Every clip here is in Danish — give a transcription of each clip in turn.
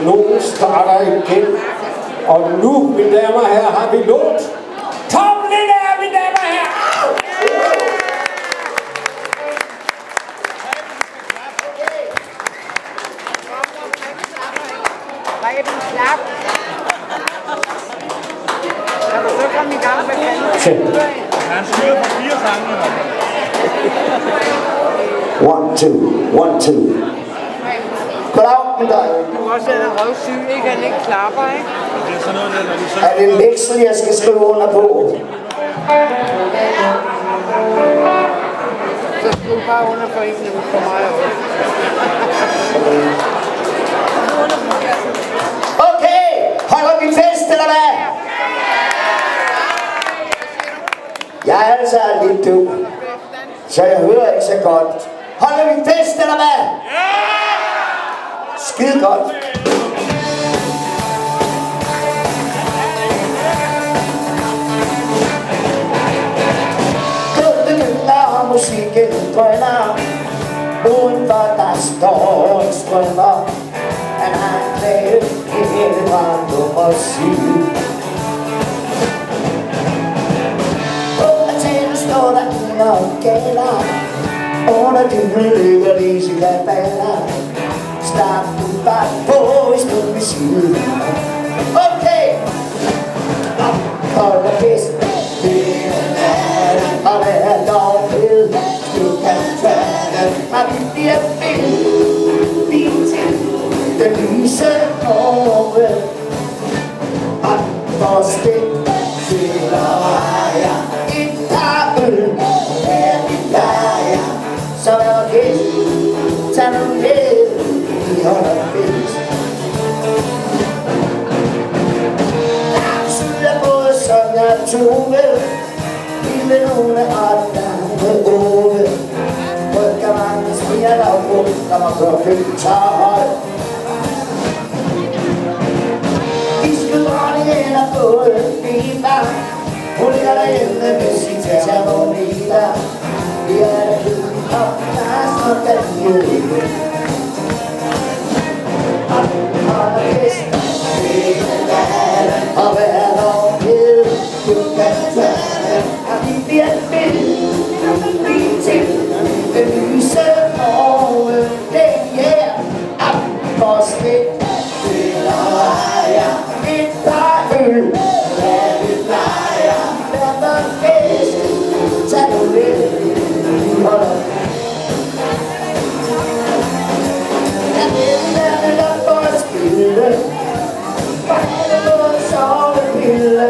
Nu starter igen. Og nu, mine damer og herrer, har vi lånt tomlen af, mine damer og herrer! Reben slap. Kan du så komme i gang med fanden? Han skyder på 4 sange. 1, 2, 1, 2. Goddag, min dreng. Du er også en røvsyg, ikke? Han ikke klapper, ikke? Det er sådan noget, når du så... Er det en veksel, jeg skal skrive under på? Så skriv bare under for en, for mig også. Okay, holder vi fest, eller hvad? Jeg er altså lidt dum, så jeg hører ikke så godt. Holder vi fest, eller hvad? Skide godt. Når musikken drønner, udenfor der står en strømmer. Han har en klæde i hele nummer 7. På Athen står der en organer, under dybden ligger disse kabaler. Start du bare på i stund ved siden. Okay! Hold da fest. Og hvad er dog ved? Du kan tage og vi bliver vildt lige til den lyse over. Og forstændt til jeg et par øl her i lejer. Så er der gæst, tag nu med, vi holder fest. Syd både Sonja og Tove, lille Lone og Danne Ove. Rykker mange smiger der på, der må gøre købt tørhøj. Iskedronningen er både biler, hun ligger derhjemme med sin termometer. Vi er der køben op, der er snart der hjemme. Og fest, og hvad er der med? Du kan tage og vi bliver vildt lige til den lyse morgen. Det er op for slet, det er et par øl, hvad vi plejer. Vær der fest, tag nu med, vi holder. Jeg ved, at det er for at spille, bare det er en sovepille.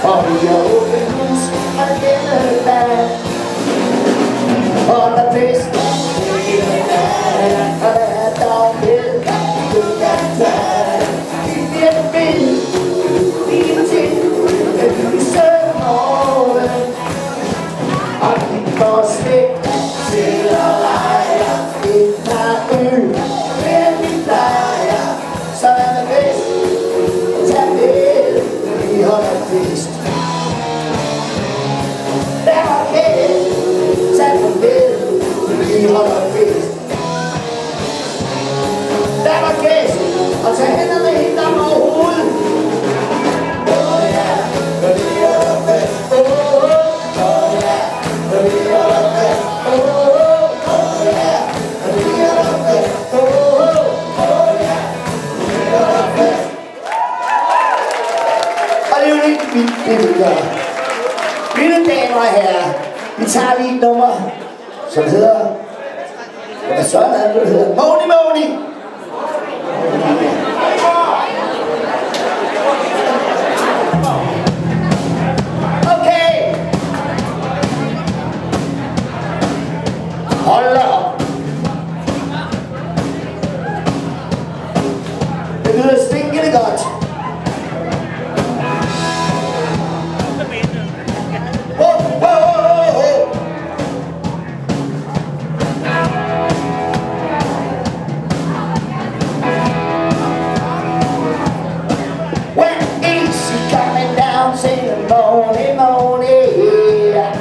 Og vi har åbent hus og hjemme bad. Og der fest og der er dog med, du kan tage. Vi bliver vildt lige til den lyse morgen. Og vi får slik til at lege et par øl, men vi plejer. Så er der fest, tag med, vi holder fest. Der var fest, tag med, vi holder fest. Der var fest, og tag hænderne helt om over hovedet. Oh yeah, vi holder fest. Oh yeah, vi holder fest. Oh yeah, vi holder fest. Oh yeah, vi holder fest. Og det er jo ikke vildt, det vi gør. Mine damer og herrer, vi tager lige et nummer, som hedder... Hvad så er det, hedder? Moni Moni! Okay! Hold da op! Det lyder stinkende godt. Moni, Moni, yeah.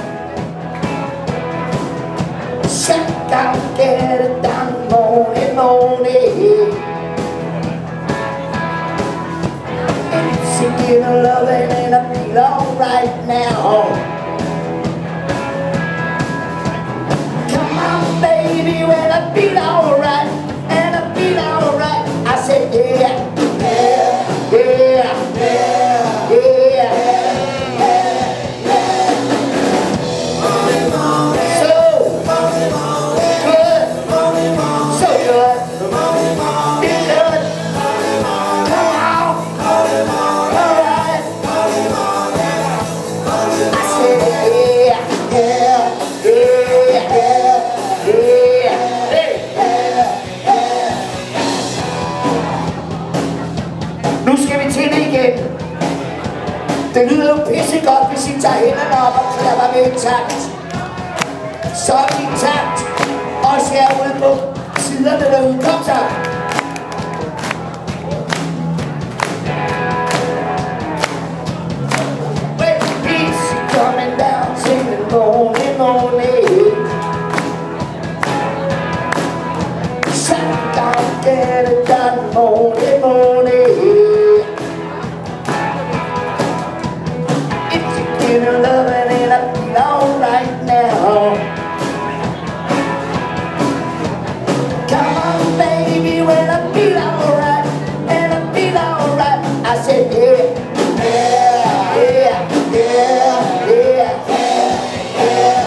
Gotta get it done, morning, morning. And it's singing a loving and I feel alright now. Come on, baby, when I feel alright, and I feel alright. I said, yeah, yeah, yeah, yeah, yeah. Nu skal vi til det igen. Det lyder jo pissegodt, hvis I tager hænderne op og klapper med en takt. Så er vi i takt. Også herude på siderne derude. Kom så. When the beats coming down, singing morning, morning. Gotta get it done, morning, morning. If you give me loving and I feel alright now. Come on, baby, when I feel alright, and I feel alright. I said, yeah, yeah, yeah, yeah, yeah, yeah.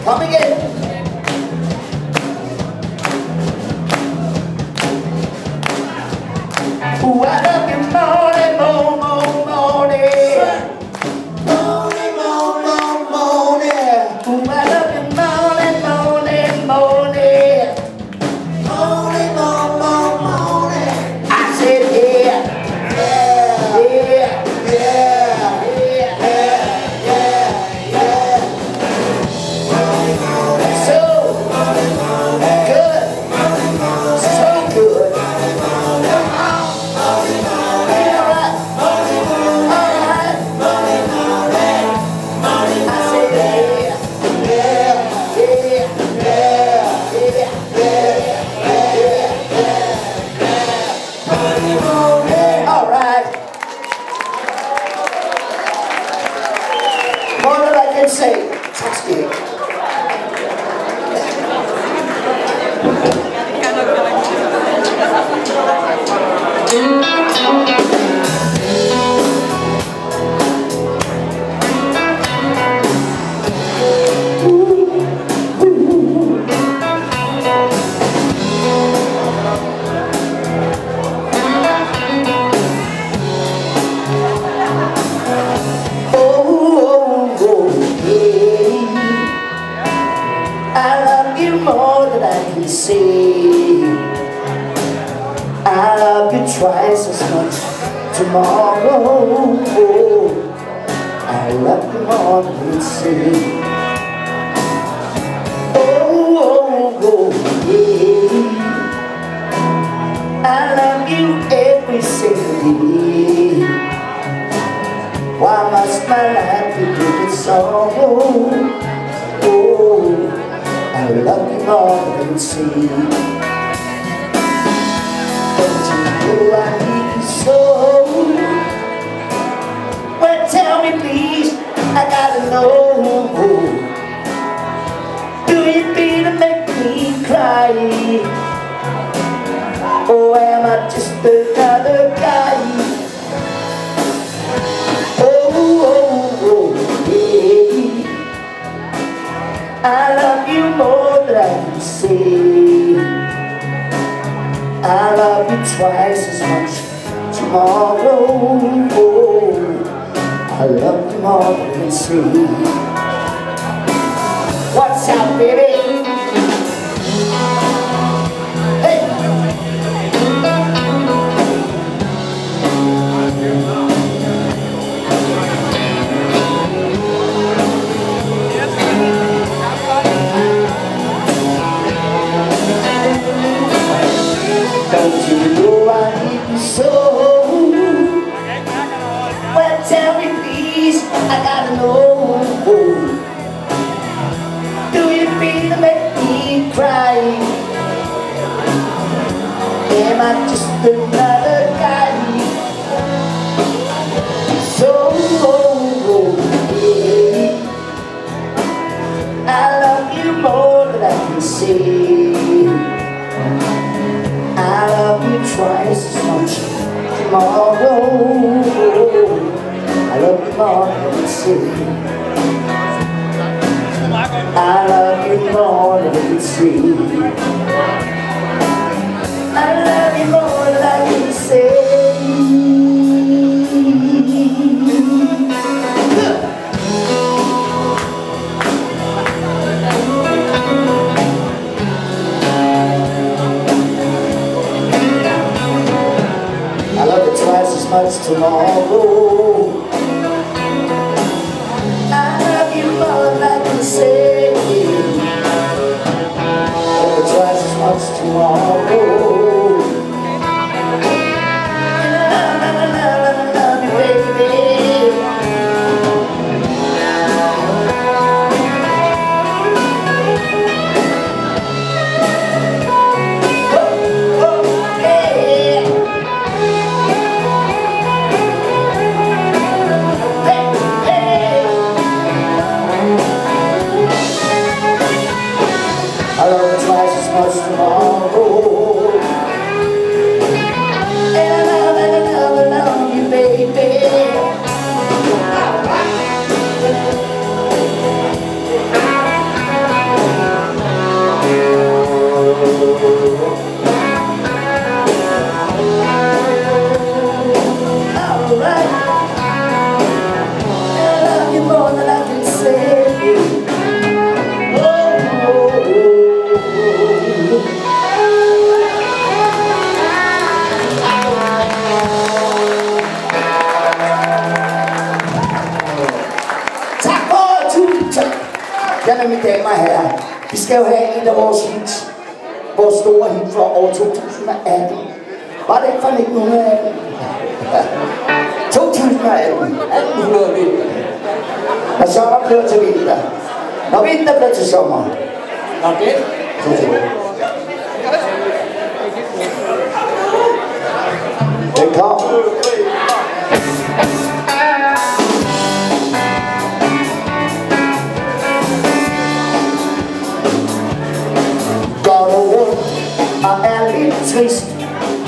Come again. Ooh, I love you morning, morning, morning. Morning, morning, morning. Ooh, I love you morning, morning, morning. Morning, morning, morning. I said yeah, yeah, yeah, yeah, yeah, yeah, yeah. So good, so good. Say, tak skal I have. I love you more than I can say. I love you twice as much tomorrow. I love you more than I can say. Oh, yeah. I love you every single day. Why must my life be given sorrow? Oh, I love you more than I can see. Don't you know I need you so? Well, tell me please, I gotta know. Do you feel to make me cry? Or am I just another guy? Oh, yeah. I love you more than I can say. I love you twice as much tomorrow. Oh, I love you more than I can say. What's up, baby? Don't you know I need you so? Well, tell me please, I gotta know. Do you feel to make me cry? Am I just another guy? So, I love you more than I can say. I love you twice as much tomorrow. I love you more than I can say. I love you more than I can say. I love you more than I can say. I love you twice as much tomorrow. I love you more than I can say. I love you twice as much tomorrow. Love you, baby. I love you twice as much tomorrow. And I love you, baby. Alright. I love you more than I can say. Kære mine damer og herrer, vi skal jo have et af vores hits, vores store hit fra år 2018. Var det ikke fra 1918? 2018. 1819. Når sommer bliver til vinter. Når vinter bliver til sommer. Okay? Det kom. Og er lidt trist,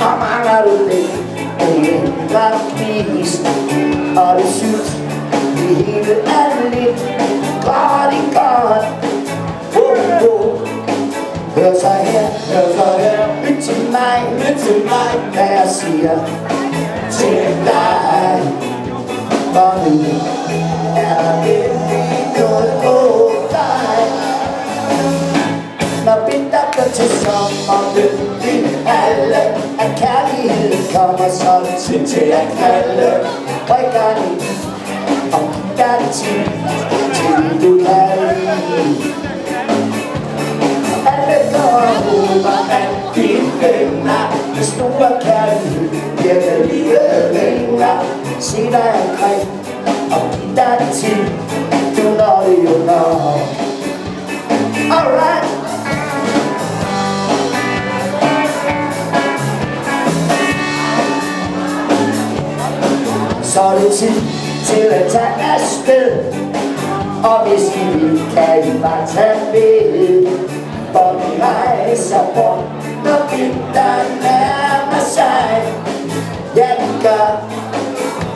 og mangler du det, en længere kvist. Og det synes, det hele er lidt godt. Hør så her, lyt til mig, hvad jeg siger til dig. For nu er der virkelig noget på dig. Når vinter bliver til sommer, ved vi alle, at kærligheden kommer som tid til at knalde. Rykker ind og kigger til du kan lide. Alle går og håber, at dine venner med store kærlighed virker livet længere. Se dig omkring og giv dig til, du når det jo når. Alright. Så er det tid til at tage afsted. Og hvis I vil, kan I bare tage med. For vi rejser bort, når vinteren nærmer sig. Ja, vi gør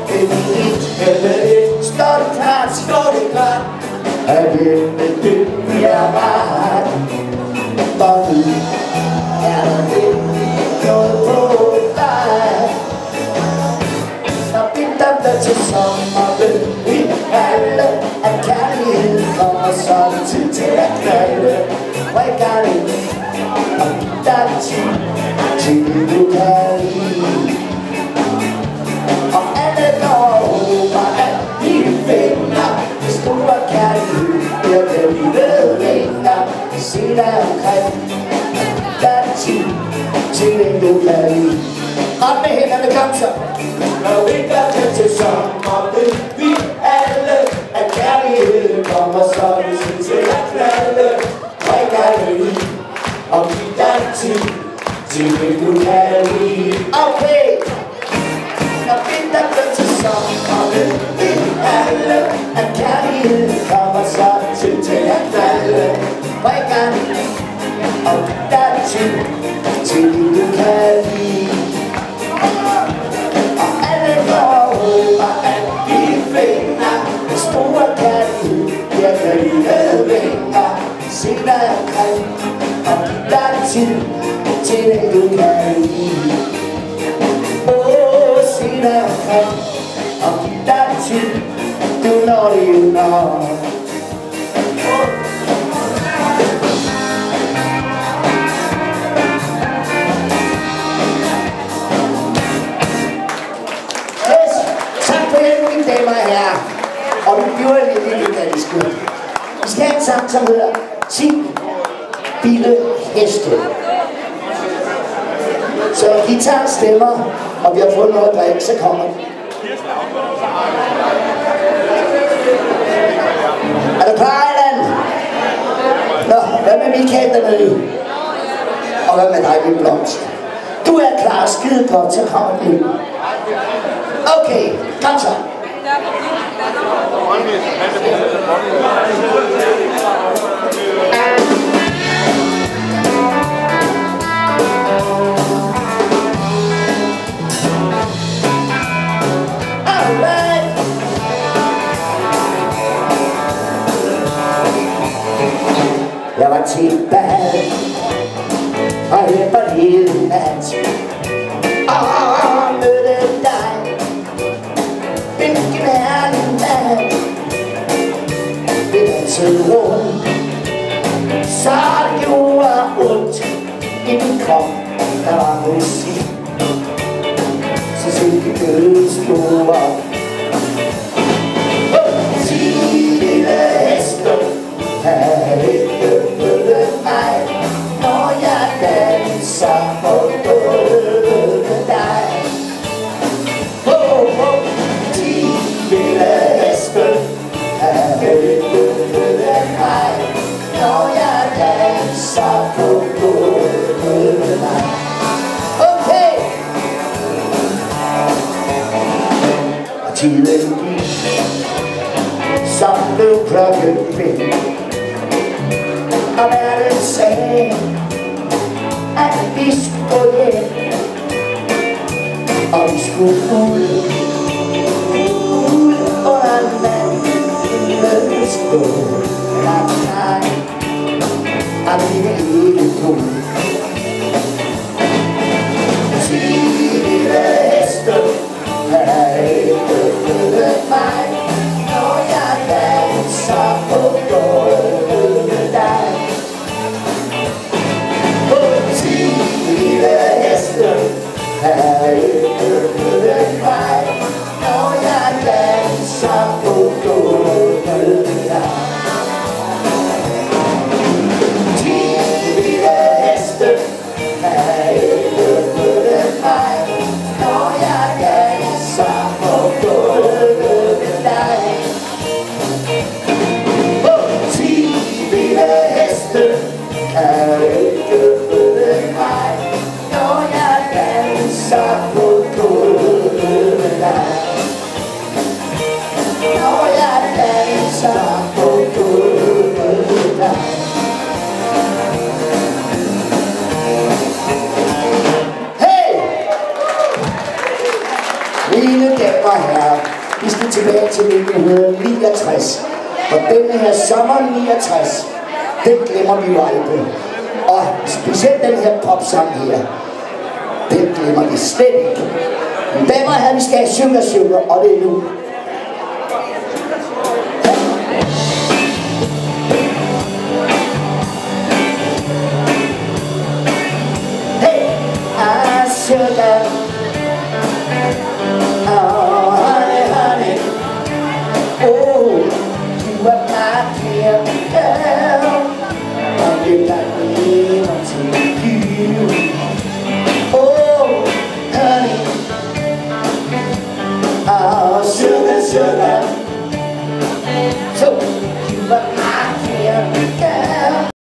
det lidt. Står det klart, at det vi er ret. For nu er der virkelig noget på dig. Når vinteren bliver til sommer, ved vi alle, at kærligheden kommer som tid til at knalde. Rykker ind og giv dig til du kan lide. Og alle går og håber, at de finder det store kærlighed, bliver livet længere. Se dig omkring, giv dig til den du kan lide. Op med hænderne, kom så. Når vinteren til sommer, vil vi alle, at kærligheden kommer sådan til at knalde. Drikker i, og giv dig tid, til det du kan lide. Okay! Når vinteren til sommer, vil vi alle, at kærligheden kommer sådan til at knalde. Drikker i, og giv dig tid, til det du kan lide. Og alle går håber, at vi finder den store kærlighed, jeg kan lide vinger. Se dig omkring, og giv dig tid, til det du kan lide. Se dig omkring, og giv dig tid, du når det jo når. Damer og herrer, og vi bliver lidt italienske. Vi skal have en sang, som hedder 10 vilde heste. Så guitaren stemmer, og vi har fået noget at drikke, så kommer den. Er du klar, Allan? Nå, hvad med Michael dernede? Og hvad med dig, min blomst? Du er klar, skide godt, så kommer den. Okay, kom så. Jeg var til bad og hørte hele nat og mødte dig. Hvilken herlig mand. Vi dansede rundt, så det gjorde ondt i min krop. Der var musik, så silkegødet stod op. 10 lille heste havde ikke følget mig, når jeg danser på gulvet med dig. 10 lille heste havde ikke følget mig, når jeg danser på gulvet med dig. Okay! Og tiden gik, som blev klokken 5. Og verden sagde, at vi skulle gå hjem. Og vi skulle ud under vandens skål. Nej, at vi ville ikke gå. 10 lille heste havde ikke følget mig, når jeg danser på gulvet med dig. 10 lille heste havde ikke følget mig, når jeg danser på gulvet med dig. 10 lille heste havde ikke følget mig, når jeg danser på gulvet med dig. 10 lille heste havde ikke følget mig, når jeg danser på gulvet med dig. Når jeg danser på gulvet med dig. Hey! Mine damer og herrer, vi skal tilbage til 1969. Og denne her sommer 69, den glemmer vi jo aldrig. Og specielt den her popsang her, den glemmer vi slet ikke. Damer og herrer, vi skal have synge, og det er nu. Hey, sugar, oh honey, honey, oh, you are my dear girl, and you got